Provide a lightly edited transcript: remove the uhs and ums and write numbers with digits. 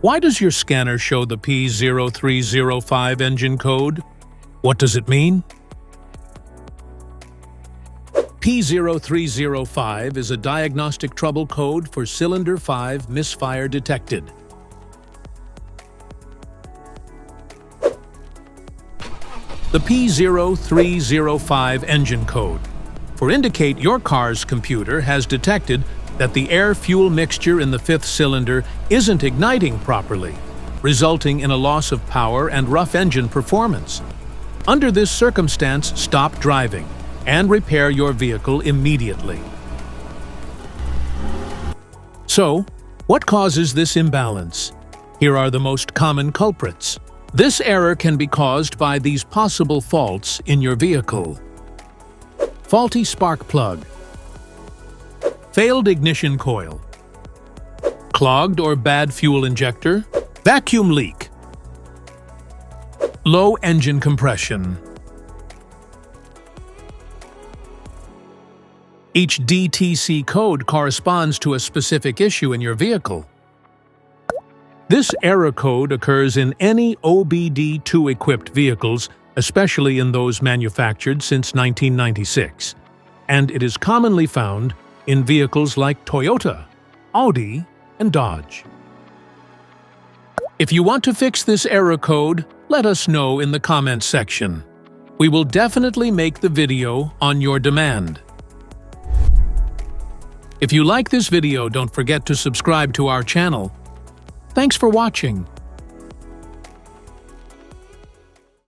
Why does your scanner show the P0305 engine code? What does it mean? P0305 is a diagnostic trouble code for cylinder 5 misfire detected. The P0305 engine code indicate your car's computer has detected that the air-fuel mixture in the fifth cylinder isn't igniting properly, resulting in a loss of power and rough engine performance. Under this circumstance, stop driving and repair your vehicle immediately. So, what causes this imbalance? Here are the most common culprits. This error can be caused by these possible faults in your vehicle: faulty spark plug, failed ignition coil, clogged or bad fuel injector, vacuum leak, low engine compression. Each DTC code corresponds to a specific issue in your vehicle. This error code occurs in any OBD2-equipped vehicles, especially in those manufactured since 1996, and it is commonly found in vehicles like Toyota, Audi, and Dodge. If you want to fix this error code, let us know in the comments section. We will definitely make the video on your demand. If you like this video, don't forget to subscribe to our channel. Thanks for watching.